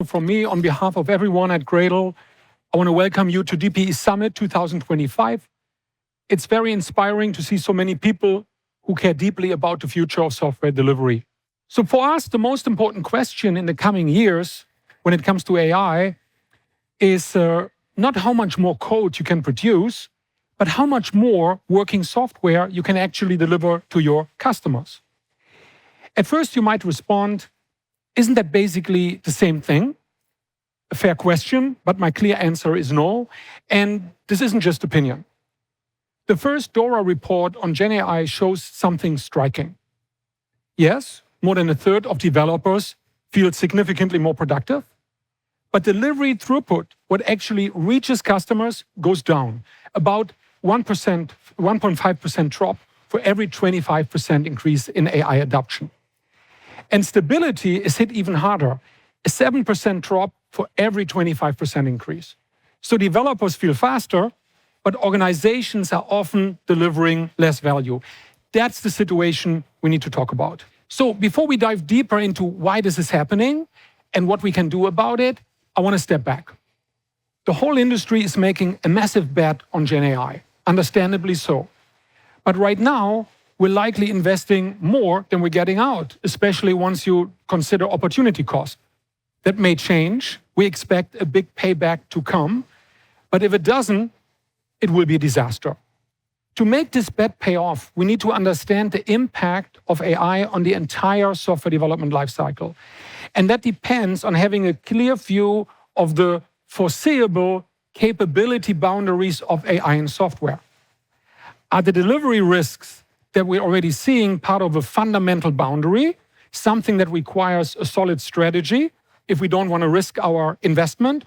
From me, on behalf of everyone at Gradle, I want to welcome you to DPE Summit 2025. It's very inspiring to see so many people who care deeply about the future of software delivery. So for us, the most important question in the coming years when it comes to AI is not how much more code you can produce, but how much more working software you can actually deliver to your customers. At first, you might respond, isn't that basically the same thing? A fair question, but my clear answer is no. And this isn't just opinion. The first DORA report on GenAI shows something striking. Yes, more than a third of developers feel significantly more productive, but delivery throughput, what actually reaches customers, goes down. About 1.5% drop for every 25% increase in AI adoption. And stability is hit even harder, a 7% drop for every 25% increase. So developers feel faster, but organizations are often delivering less value. That's the situation we need to talk about. So before we dive deeper into why this is happening and what we can do about it, I want to step back. The whole industry is making a massive bet on GenAI, understandably so. But right now, we're likely investing more than we're getting out, especially once you consider opportunity cost. That may change. We expect a big payback to come. But if it doesn't, it will be a disaster. To make this bet pay off, we need to understand the impact of AI on the entire software development lifecycle. And that depends on having a clear view of the foreseeable capability boundaries of AI in software. Are the delivery risks that we're already seeing part of a fundamental boundary, something that requires a solid strategy if we don't want to risk our investment?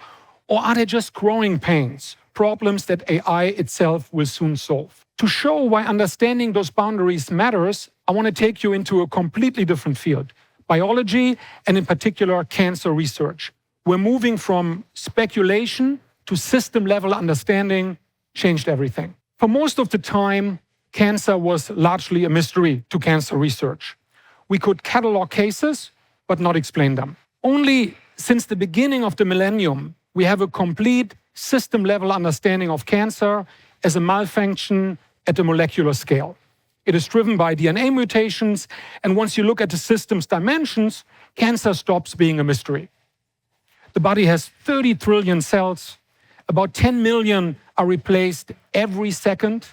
Or are they just growing pains, problems that AI itself will soon solve? To show why understanding those boundaries matters, I want to take you into a completely different field, biology, and in particular, cancer research. We're moving from speculation to system-level understanding, changed everything. For most of the time, cancer was largely a mystery to cancer research. We could catalog cases, but not explain them. Only since the beginning of the millennium, we have a complete system-level understanding of cancer as a malfunction at the molecular scale. It is driven by DNA mutations, and once you look at the system's dimensions, cancer stops being a mystery. The body has 30 trillion cells. About 10 million are replaced every second.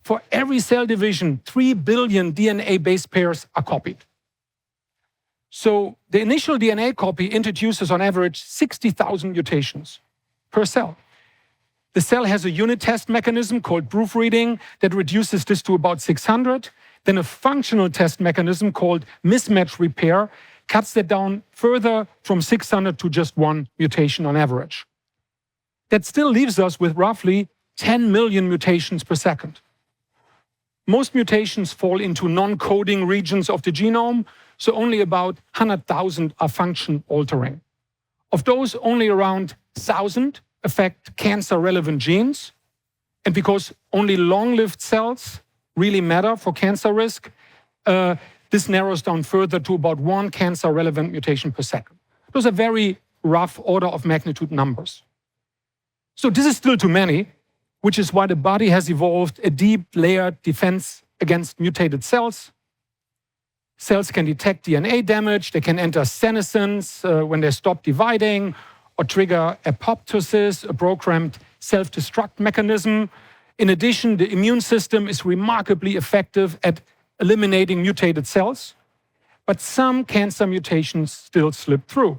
For every cell division, 3 billion DNA base pairs are copied. So the initial DNA copy introduces on average 60,000 mutations per cell. The cell has a unit test mechanism called proofreading that reduces this to about 600. Then a functional test mechanism called mismatch repair cuts that down further from 600 to just 1 mutation on average. That still leaves us with roughly 10 million mutations per second. Most mutations fall into non-coding regions of the genome, so only about 100,000 are function-altering. Of those, only around 1,000 affect cancer-relevant genes, and because only long-lived cells really matter for cancer risk, this narrows down further to about 1 cancer-relevant mutation per second. Those are very rough order of magnitude numbers. So this is still too many, which is why the body has evolved a deep layered defense against mutated cells. Cells can detect DNA damage, they can enter senescence when they stop dividing, or trigger apoptosis, a programmed self-destruct mechanism. In addition, the immune system is remarkably effective at eliminating mutated cells, but some cancer mutations still slip through.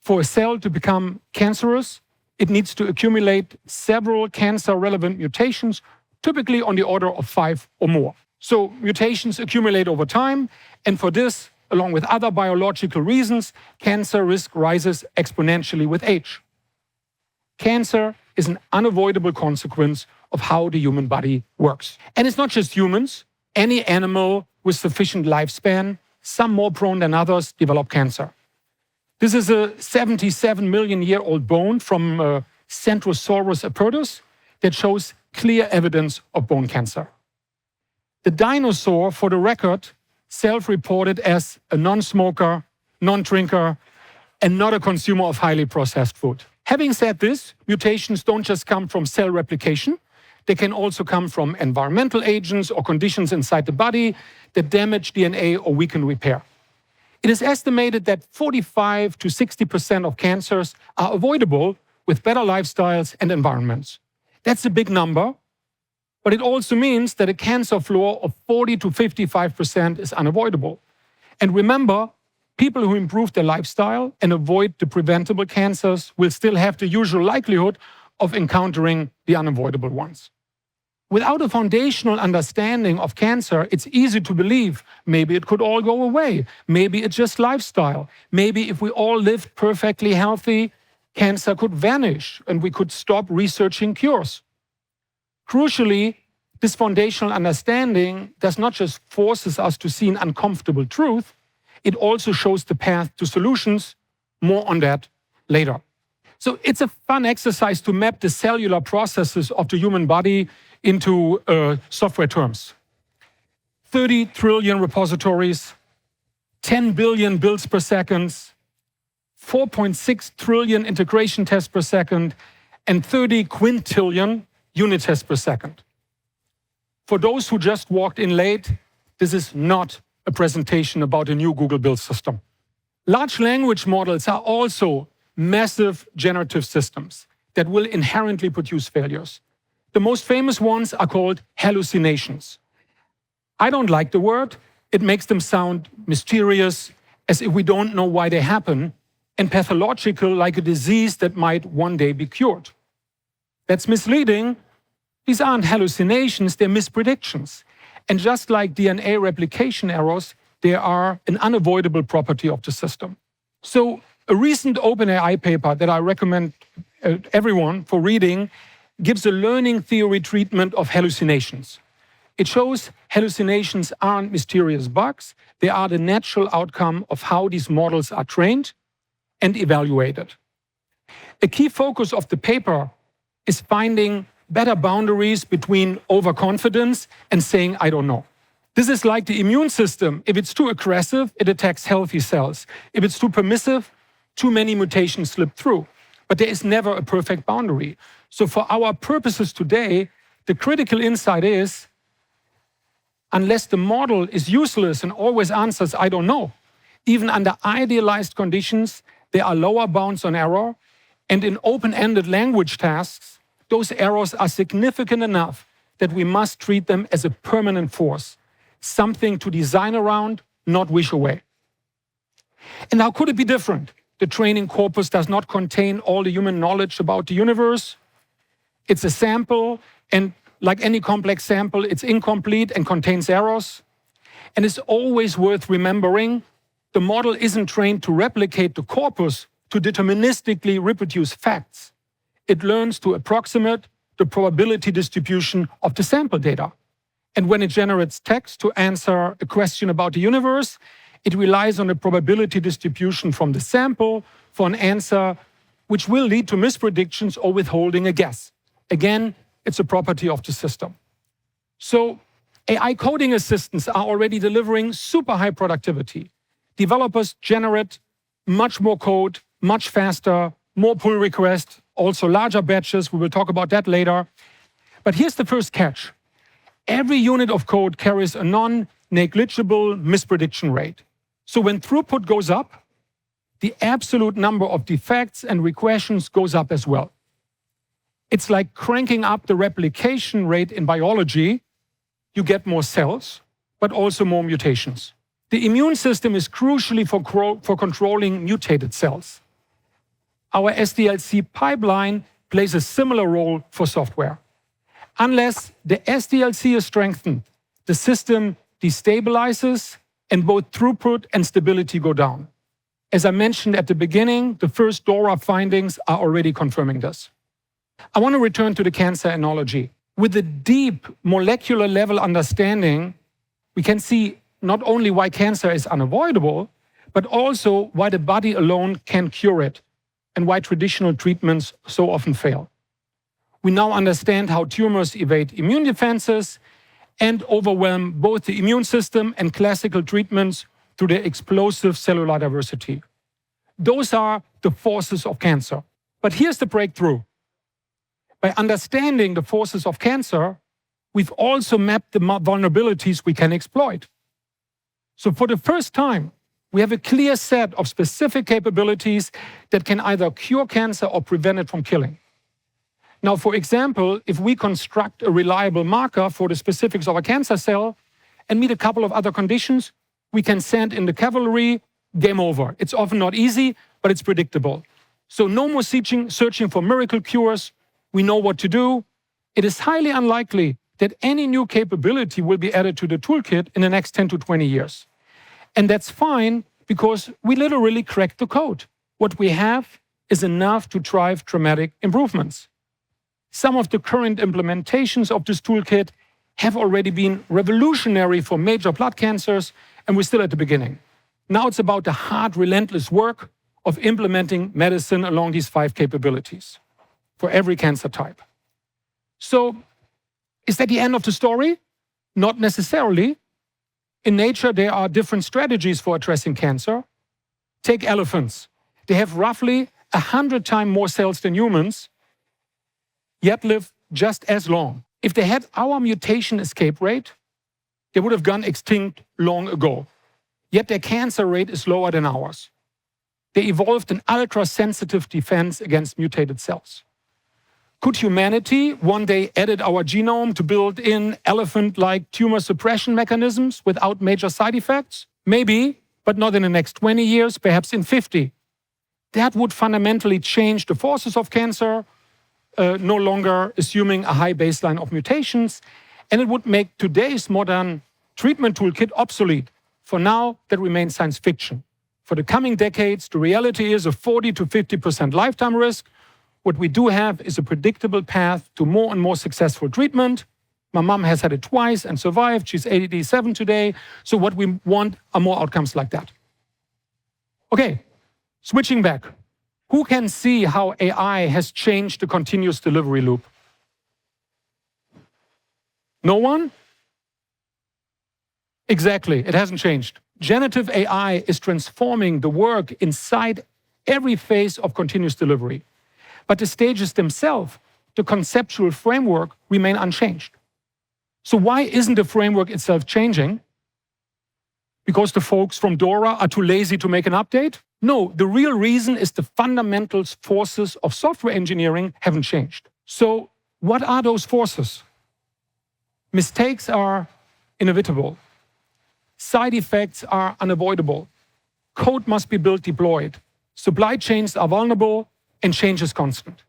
For a cell to become cancerous, it needs to accumulate several cancer-relevant mutations, typically on the order of 5 or more. So mutations accumulate over time, and for this, along with other biological reasons, cancer risk rises exponentially with age. Cancer is an unavoidable consequence of how the human body works. And it's not just humans. Any animal with sufficient lifespan, some more prone than others, develop cancer. This is a 77-million-year-old bone from Centrosaurus apertus that shows clear evidence of bone cancer. The dinosaur, for the record, self-reported as a non-smoker, non-drinker, and not a consumer of highly processed food. Having said this, mutations don't just come from cell replication. They can also come from environmental agents or conditions inside the body that damage DNA or weaken repair. It is estimated that 45 to 60% of cancers are avoidable with better lifestyles and environments. That's a big number, but it also means that a cancer floor of 40 to 55% is unavoidable. And remember, people who improve their lifestyle and avoid the preventable cancers will still have the usual likelihood of encountering the unavoidable ones. Without a foundational understanding of cancer, it's easy to believe maybe it could all go away. Maybe it's just lifestyle. Maybe if we all lived perfectly healthy, cancer could vanish and we could stop researching cures. Crucially, this foundational understanding does not just forces us to see an uncomfortable truth, it also shows the path to solutions. More on that later. So it's a fun exercise to map the cellular processes of the human body into software terms. 30 trillion repositories, 10 billion builds per second, 4.6 trillion integration tests per second, and 30 quintillion unit tests per second. For those who just walked in late, this is not a presentation about a new Google build system. Large language models are also massive generative systems that will inherently produce failures. The most famous ones are called hallucinations. I don't like the word. It makes them sound mysterious, as if we don't know why they happen, and pathological, like a disease that might one day be cured. That's misleading. These aren't hallucinations, they're mispredictions. And just like DNA replication errors, they are an unavoidable property of the system. So a recent OpenAI paper that I recommend everyone for reading gives a learning theory treatment of hallucinations. It shows hallucinations aren't mysterious bugs, they are the natural outcome of how these models are trained and evaluated. A key focus of the paper is finding better boundaries between overconfidence and saying, I don't know. This is like the immune system. If it's too aggressive, it attacks healthy cells. If it's too permissive, too many mutations slip through. But there is never a perfect boundary. So for our purposes today, the critical insight is, unless the model is useless and always answers, I don't know, even under idealized conditions, there are lower bounds on error. And in open-ended language tasks, those errors are significant enough that we must treat them as a permanent force, something to design around, not wish away. And how could it be different? The training corpus does not contain all the human knowledge about the universe. It's a sample, and like any complex sample, it's incomplete and contains errors. And it's always worth remembering, the model isn't trained to replicate the corpus to deterministically reproduce facts. It learns to approximate the probability distribution of the sample data. And when it generates text to answer a question about the universe, it relies on a probability distribution from the sample for an answer which will lead to mispredictions or withholding a guess. Again, it's a property of the system. So AI coding assistants are already delivering super high productivity. Developers generate much more code, much faster, more pull requests, also larger batches. We will talk about that later. But here's the first catch. Every unit of code carries a non-negligible misprediction rate. So when throughput goes up, the absolute number of defects and regressions goes up as well. It's like cranking up the replication rate in biology. You get more cells, but also more mutations. The immune system is crucially for controlling mutated cells. Our SDLC pipeline plays a similar role for software. Unless the SDLC is strengthened, the system destabilizes and both throughput and stability go down. As I mentioned at the beginning, the first DORA findings are already confirming this. I want to return to the cancer analogy. With a deep molecular level understanding, we can see not only why cancer is unavoidable, but also why the body alone can't cure it and why traditional treatments so often fail. We now understand how tumors evade immune defenses and overwhelm both the immune system and classical treatments through their explosive cellular diversity. Those are the forces of cancer. But here's the breakthrough. By understanding the forces of cancer, we've also mapped the vulnerabilities we can exploit. So for the first time, we have a clear set of specific capabilities that can either cure cancer or prevent it from killing. Now, for example, if we construct a reliable marker for the specifics of a cancer cell and meet a couple of other conditions, we can send in the cavalry, game over. It's often not easy, but it's predictable. So no more searching for miracle cures. We know what to do. It is highly unlikely that any new capability will be added to the toolkit in the next 10 to 20 years. And that's fine because we literally cracked the code. What we have is enough to drive dramatic improvements. Some of the current implementations of this toolkit have already been revolutionary for major blood cancers, and we're still at the beginning. Now it's about the hard, relentless work of implementing medicine along these 5 capabilities for every cancer type. So, is that the end of the story? Not necessarily. In nature, there are different strategies for addressing cancer. Take elephants. They have roughly 100 times more cells than humans, yet live just as long. If they had our mutation escape rate, they would have gone extinct long ago. Yet their cancer rate is lower than ours. They evolved an ultra-sensitive defense against mutated cells. Could humanity one day edit our genome to build in elephant-like tumor suppression mechanisms without major side effects? Maybe, but not in the next 20 years, perhaps in 50. That would fundamentally change the forces of cancer, no longer assuming a high baseline of mutations, and it would make today's modern treatment toolkit obsolete. For now, that remains science fiction. For the coming decades, the reality is a 40 to 50% lifetime risk. What we do have is a predictable path to more and more successful treatment. My mom has had it twice and survived. She's 87 today. So what we want are more outcomes like that. Okay, switching back. Who can see how AI has changed the continuous delivery loop? No one? Exactly, it hasn't changed. Generative AI is transforming the work inside every phase of continuous delivery. But the stages themselves, the conceptual framework, remain unchanged. So why isn't the framework itself changing? Because the folks from DORA are too lazy to make an update? No, the real reason is the fundamental forces of software engineering haven't changed. So what are those forces? Mistakes are inevitable. Side effects are unavoidable. Code must be built deployed. Supply chains are vulnerable, and change is constant.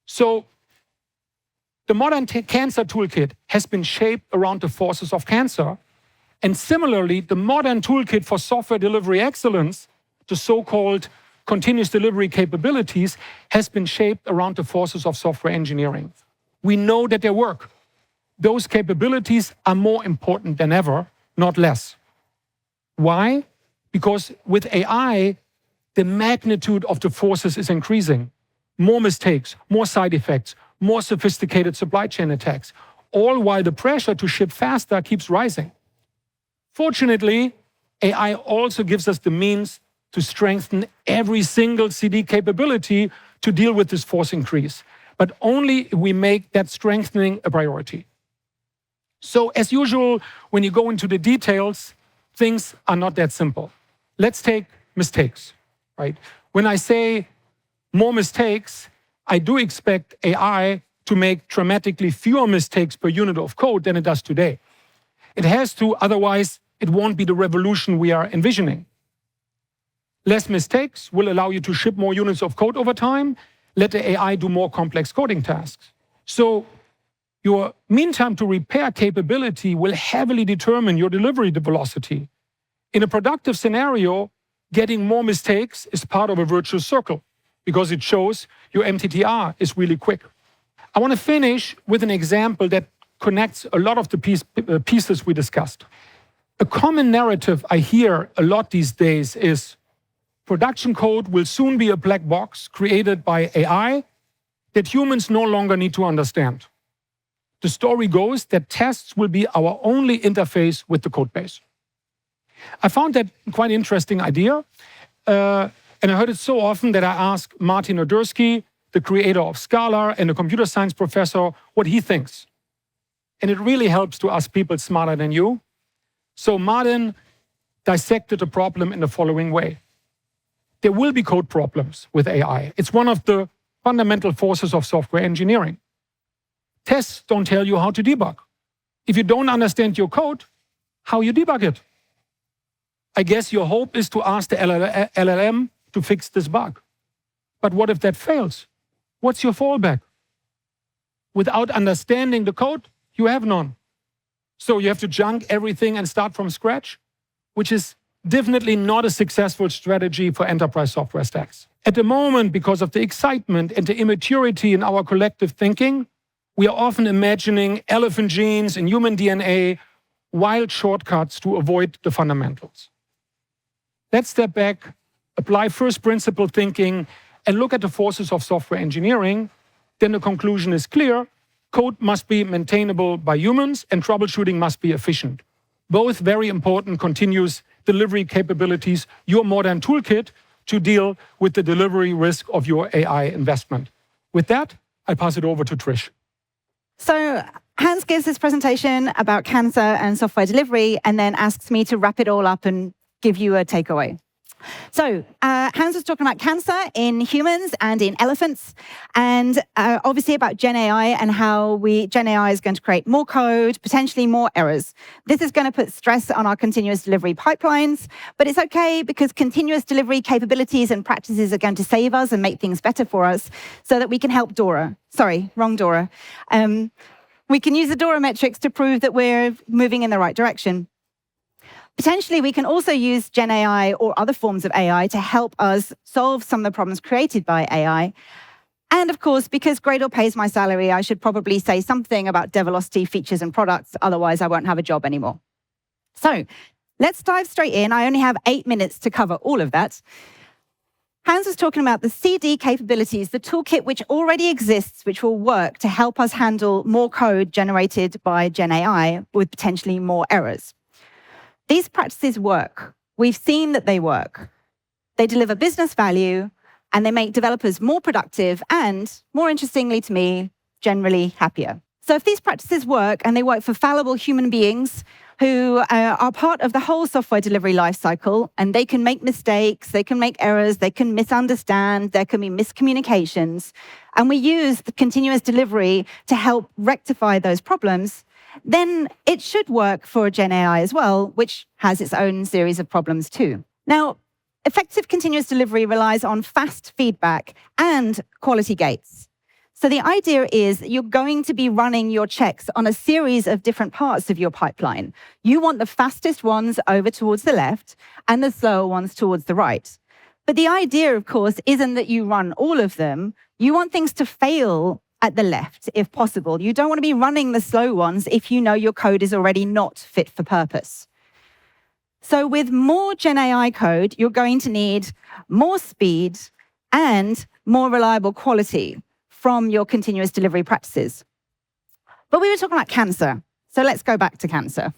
So the modern cancer toolkit has been shaped around the forces of cancer. And similarly, the modern toolkit for software delivery excellence, the so-called continuous delivery capabilities, has been shaped around the forces of software engineering. We know that they work. Those capabilities are more important than ever, not less. Why? Because with AI, the magnitude of the forces is increasing. More mistakes, more side effects, more sophisticated supply chain attacks, all while the pressure to ship faster keeps rising. Fortunately, AI also gives us the means to strengthen every single CD capability to deal with this force increase, but only if we make that strengthening a priority. So as usual, when you go into the details, things are not that simple. Let's take mistakes. Right? When I say more mistakes, I do expect AI to make dramatically fewer mistakes per unit of code than it does today. It has to, otherwise it won't be the revolution we are envisioning. Less mistakes will allow you to ship more units of code over time. Let the AI do more complex coding tasks. So your mean time to repair capability will heavily determine your delivery velocity. In a productive scenario, getting more mistakes is part of a virtuous circle because it shows your MTTR is really quick. I want to finish with an example that connects a lot of the pieces we discussed. A common narrative I hear a lot these days is production code will soon be a black box created by AI that humans no longer need to understand. The story goes that tests will be our only interface with the code base. I found that quite an interesting idea. And I heard it so often that I asked Martin Odersky, the creator of Scala and a computer science professor, what he thinks. And it really helps to ask people smarter than you. So Martin dissected the problem in the following way. There will be code problems with AI. It's one of the fundamental forces of software engineering. Tests don't tell you how to debug. If you don't understand your code, how you debug it? I guess your hope is to ask the LLM to fix this bug. But what if that fails? What's your fallback? Without understanding the code, you have none. So you have to junk everything and start from scratch, which is definitely not a successful strategy for enterprise software stacks. At the moment, because of the excitement and the immaturity in our collective thinking, we are often imagining elephant genes and human DNA, wild shortcuts to avoid the fundamentals. Let's step back, apply first principle thinking, and look at the forces of software engineering. Then the conclusion is clear. Code must be maintainable by humans and troubleshooting must be efficient. Both very important continuous delivery capabilities, your modern toolkit to deal with the delivery risk of your AI investment. With that, I pass it over to Trish. So Hans gives this presentation about cancer and software delivery and then asks me to wrap it all up and give you a takeaway. So Hans was talking about cancer in humans and in elephants, and obviously about GenAI and how GenAI is going to create more code, potentially more errors. This is going to put stress on our continuous delivery pipelines, but it's okay because continuous delivery capabilities and practices are going to save us and make things better for us so that we can help DORA. Sorry, wrong DORA. We can use the DORA metrics to prove that we're moving in the right direction. Potentially, we can also use GenAI or other forms of AI to help us solve some of the problems created by AI. And of course, because Gradle pays my salary, I should probably say something about Develocity features and products, otherwise I won't have a job anymore. So let's dive straight in. I only have 8 minutes to cover all of that. Hans was talking about the CD capabilities, the toolkit which already exists, which will work to help us handle more code generated by GenAI with potentially more errors. These practices work. We've seen that they work. They deliver business value, and they make developers more productive and, more interestingly to me, generally happier. So if these practices work, and they work for fallible human beings who are part of the whole software delivery lifecycle, and they can make mistakes, they can make errors, they can misunderstand, there can be miscommunications, and we use the continuous delivery to help rectify those problems, then it should work for GenAI as well, which has its own series of problems too. Now, effective continuous delivery relies on fast feedback and quality gates. So the idea is that you're going to be running your checks on a series of different parts of your pipeline. You want the fastest ones over towards the left and the slower ones towards the right. But the idea, of course, isn't that you run all of them. You want things to fail at the left, if possible. You don't want to be running the slow ones if you know your code is already not fit for purpose. So with more GenAI code, you're going to need more speed and more reliable quality from your continuous delivery practices. But we were talking about cancer, so let's go back to cancer.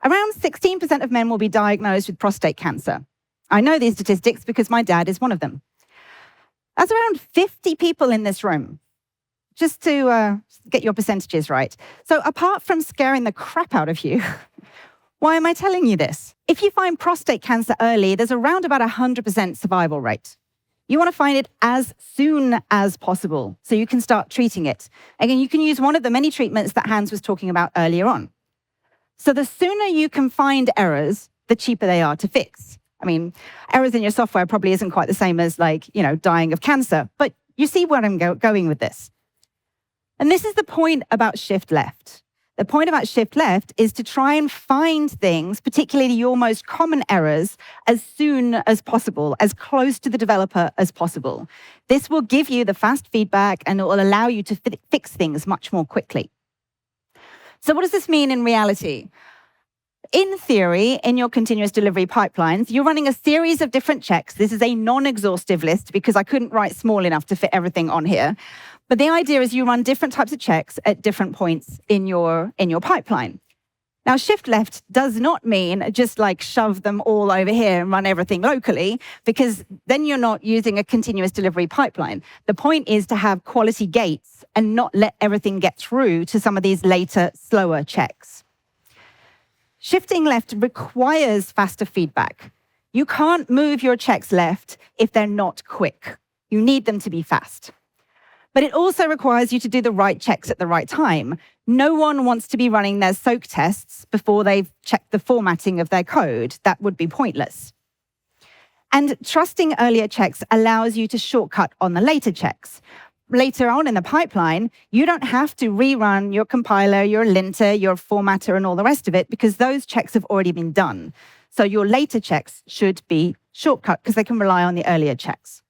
Around 16% of men will be diagnosed with prostate cancer. I know these statistics because my dad is one of them. That's around 50 people in this room. Just to get your percentages right. So apart from scaring the crap out of you, why am I telling you this? If you find prostate cancer early, there's around about 100% survival rate. You want to find it as soon as possible so you can start treating it. Again, you can use one of the many treatments that Hans was talking about earlier on. So the sooner you can find errors, the cheaper they are to fix. I mean, errors in your software probably isn't quite the same as dying of cancer, but you see where I'm going with this. And this is the point about shift left. The point about shift left is to try and find things, particularly your most common errors, as soon as possible, as close to the developer as possible. This will give you the fast feedback and it will allow you to fix things much more quickly. So what does this mean in reality? In theory, in your continuous delivery pipelines, you're running a series of different checks. This is a non-exhaustive list because I couldn't write small enough to fit everything on here. But the idea is you run different types of checks at different points in your pipeline. Now, shift left does not mean just like shove them all over here and run everything locally, because then you're not using a continuous delivery pipeline. The point is to have quality gates and not let everything get through to some of these later, slower checks. Shifting left requires faster feedback. You can't move your checks left if they're not quick. You need them to be fast. But it also requires you to do the right checks at the right time. No one wants to be running their soak tests before they've checked the formatting of their code. That would be pointless. And trusting earlier checks allows you to shortcut on the later checks. Later on in the pipeline, you don't have to rerun your compiler, your linter, your formatter, and all the rest of it, because those checks have already been done. So your later checks should be shortcut because they can rely on the earlier checks.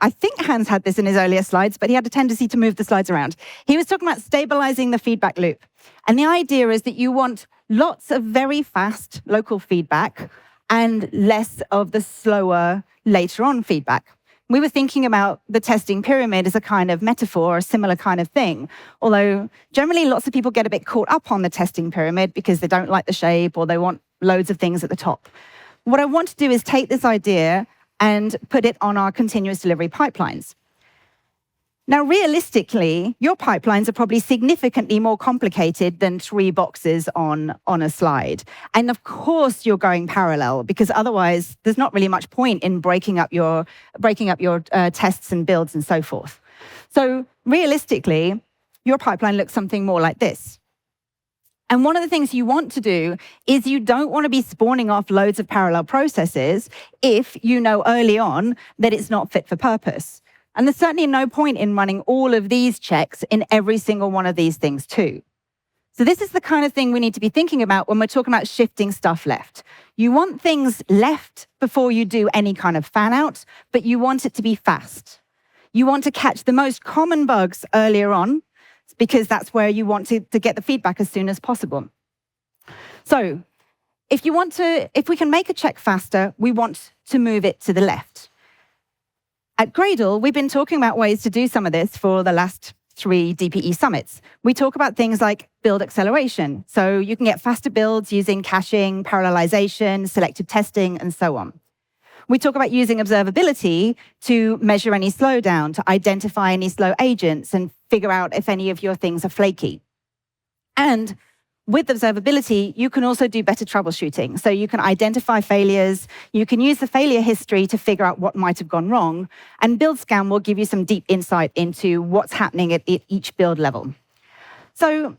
I think Hans had this in his earlier slides, but he had a tendency to move the slides around. He was talking about stabilizing the feedback loop. And the idea is that you want lots of very fast local feedback and less of the slower later on feedback. We were thinking about the testing pyramid as a kind of metaphor, a similar kind of thing. Although generally lots of people get a bit caught up on the testing pyramid because they don't like the shape or they want loads of things at the top. What I want to do is take this idea and put it on our continuous delivery pipelines. Now, realistically, your pipelines are probably significantly more complicated than 3 boxes on a slide. And of course, you're going parallel, because otherwise, there's not really much point in breaking up your tests and builds and so forth. So realistically, your pipeline looks something more like this. And one of the things you want to do is you don't want to be spawning off loads of parallel processes if you know early on that it's not fit for purpose. And there's certainly no point in running all of these checks in every single one of these things too. So this is the kind of thing we need to be thinking about when we're talking about shifting stuff left. You want things left before you do any kind of fan out, but you want it to be fast. You want to catch the most common bugs earlier on, because that's where you want to get the feedback as soon as possible. So if we can make a check faster, we want to move it to the left. At Gradle, we've been talking about ways to do some of this for the last 3 DPE Summits. We talk about things like build acceleration. So you can get faster builds using caching, parallelization, selective testing, and so on. We talk about using observability to measure any slowdown, to identify any slow agents, and figure out if any of your things are flaky. And with observability, you can also do better troubleshooting. So you can identify failures, you can use the failure history to figure out what might have gone wrong, and Build Scan will give you some deep insight into what's happening at each build level. So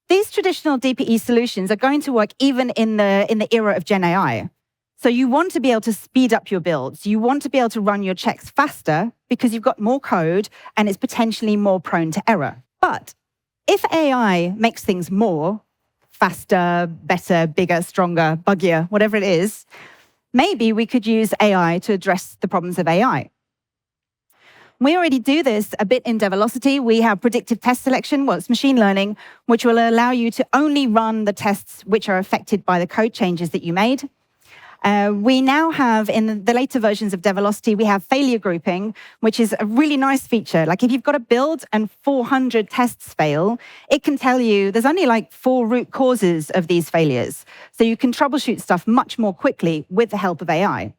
these traditional DPE solutions are going to work even in the era of GenAI. So you want to be able to speed up your builds. You want to be able to run your checks faster because you've got more code and it's potentially more prone to error. But if AI makes things more faster, better, bigger, stronger, buggier, whatever it is, maybe we could use AI to address the problems of AI. We already do this a bit in Develocity. We have predictive test selection, well, it's machine learning, which will allow you to only run the tests which are affected by the code changes that you made. We now have, in the later versions of Develocity, we have failure grouping, which is a really nice feature. Like if you've got a build and 400 tests fail, it can tell you there's only like 4 root causes of these failures. So you can troubleshoot stuff much more quickly with the help of AI.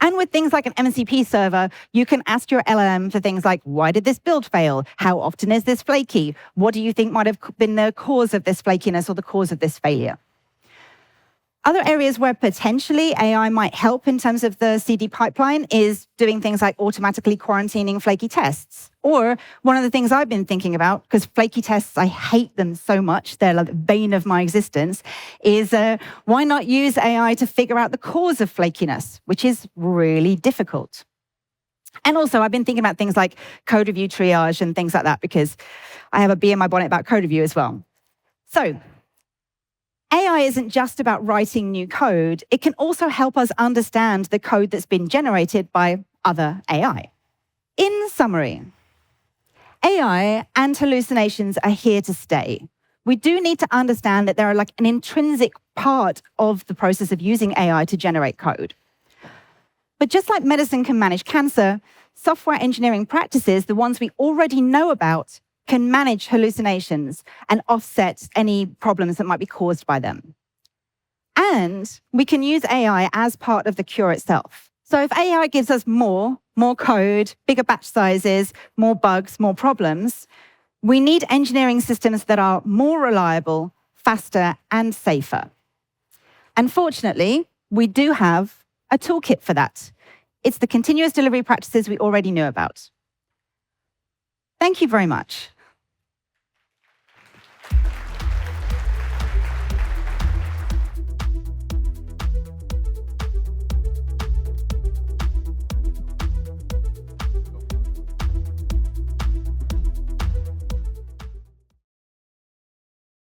And with things like an MCP server, you can ask your LLM for things like, why did this build fail? How often is this flaky? What do you think might have been the cause of this flakiness or the cause of this failure? Other areas where potentially AI might help in terms of the CD pipeline is doing things like automatically quarantining flaky tests. Or one of the things I've been thinking about, because flaky tests, I hate them so much, they're like the bane of my existence, is why not use AI to figure out the cause of flakiness, which is really difficult. And also, I've been thinking about things like code review triage and things like that, because I have a bee in my bonnet about code review as well. So AI isn't just about writing new code. It can also help us understand the code that's been generated by other AI. In summary, AI and hallucinations are here to stay. We do need to understand that they're like an intrinsic part of the process of using AI to generate code. But just like medicine can manage cancer, software engineering practices, the ones we already know about, can manage hallucinations and offset any problems that might be caused by them. And we can use AI as part of the cure itself. So if AI gives us more code, bigger batch sizes, more bugs, more problems, we need engineering systems that are more reliable, faster, and safer. And fortunately, we do have a toolkit for that. It's the continuous delivery practices we already knew about. Thank you very much.